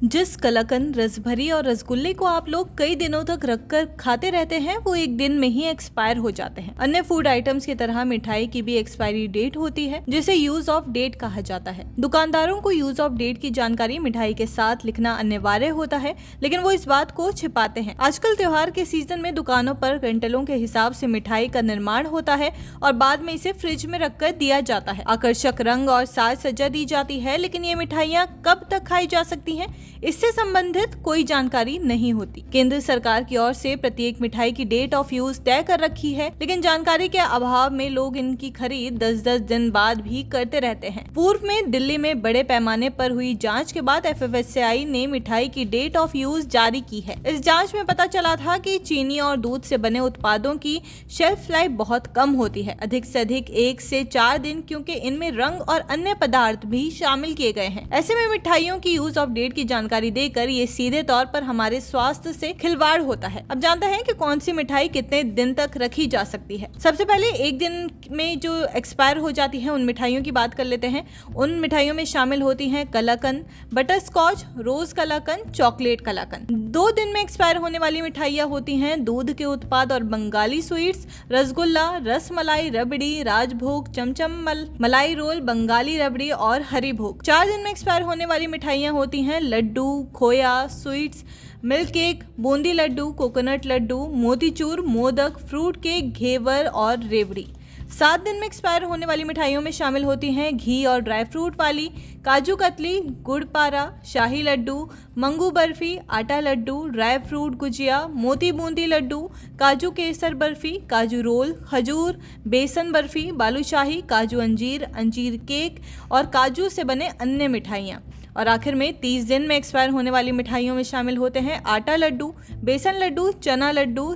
जिस कलाकंद, रसभरी और रसगुल्ले को आप लोग कई दिनों तक रखकर खाते रहते हैं वो एक दिन में ही एक्सपायर हो जाते हैं। अन्य फूड आइटम्स की तरह मिठाई की भी एक्सपायरी डेट होती है जिसे यूज ऑफ डेट कहा जाता है। दुकानदारों को यूज ऑफ डेट की जानकारी मिठाई के साथ लिखना अनिवार्य होता है, लेकिन वो इस बात को छिपाते हैं। आजकल त्योहार के सीजन में दुकानों पर क्विंटलों के हिसाब से मिठाई का निर्माण होता है और बाद में इसे फ्रिज में रखकर दिया जाता है। आकर्षक रंग और साज सज्जा दी जाती है, लेकिन ये मिठाइयाँ कब तक खाई जा सकती हैं इससे संबंधित कोई जानकारी नहीं होती। केंद्र सरकार की ओर से प्रत्येक मिठाई की डेट ऑफ यूज तय कर रखी है, लेकिन जानकारी के अभाव में लोग इनकी खरीद 10-10 दिन बाद भी करते रहते हैं। पूर्व में दिल्ली में बड़े पैमाने पर हुई जांच के बाद FSSAI ने मिठाई की डेट ऑफ यूज जारी की है। इस जांच में पता चला था कि चीनी और दूध से बने उत्पादों की शेल्फ लाइफ बहुत कम होती है, अधिक से अधिक 1 से 4 दिन, क्योंकि इनमें रंग और अन्य पदार्थ भी शामिल किए गए हैं। ऐसे में मिठाइयों की यूज ऑफ डेट की जानकारी देकर ये सीधे तौर पर हमारे स्वास्थ्य से खिलवाड़ होता है। अब जानते हैं कि कौन सी मिठाई कितने दिन तक रखी जा सकती है। सबसे पहले एक दिन में जो एक्सपायर हो जाती है उन मिठाइयों की बात कर लेते हैं। उन मिठाइयों में शामिल होती हैं कलाकंद, बटर स्कॉच, रोज कलाकंद, चॉकलेट कलाकंद। 2 दिन में एक्सपायर होने वाली मिठाइयाँ होती हैं दूध के उत्पाद और बंगाली स्वीट्स, रसगुल्ला, रस मलाई, रबड़ी, राजभोग, चमचम, मलाई रोल, बंगाली रबड़ी और हरी भोग। 4 दिन में एक्सपायर होने वाली मिठाइयाँ होती हैं laddoo, khoya, sweets, milk cake, boondi laddoo, coconut laddoo, motichoor, modak, fruit cake, ghevar और रेवड़ी। 7 दिन में एक्सपायर होने वाली मिठाइयों में शामिल होती हैं घी और ड्राई फ्रूट वाली, काजू कतली, गुड़ पारा, शाही लड्डू, मंगू बर्फी, आटा लड्डू, ड्राई फ्रूट गुजिया, मोती बूंदी लड्डू, काजू केसर बर्फी, काजू रोल, खजूर, बेसन बर्फी, बालूशाही, काजू अंजीर, अंजीर केक और काजू से बने अन्य मिठाइयाँ। और आखिर में 30 दिन में एक्सपायर होने वाली मिठाइयों में शामिल होते हैं आटा लड्डू, बेसन लड्डू,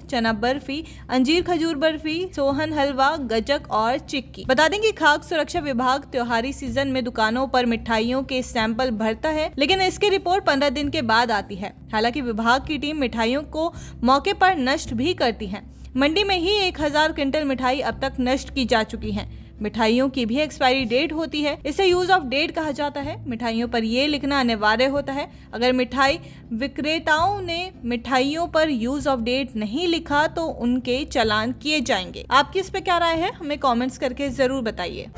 चना बर्फी, अंजीर खजूर बर्फी, सोहन हलवा, गजक और चिक्की। बता दें कि खाद्य सुरक्षा विभाग त्योहारी सीजन में दुकानों पर मिठाइयों के सैंपल भरता है, लेकिन इसकी रिपोर्ट 15 दिन के बाद आती है। हालांकि विभाग की टीम मिठाइयों को मौके पर नष्ट भी करती है। मंडी में ही 1000 क्विंटल मिठाई अब तक नष्ट की जा चुकी है। मिठाइयों की भी एक्सपायरी डेट होती है, इसे यूज ऑफ डेट कहा जाता है। मिठाइयों पर ये लिखना अनिवार्य होता है। अगर मिठाई विक्रेताओं ने मिठाइयों पर यूज ऑफ डेट नहीं लिखा तो उनके चालान किए जाएंगे। आपकी इस पे क्या राय है, हमें कमेंट्स करके जरूर बताइए।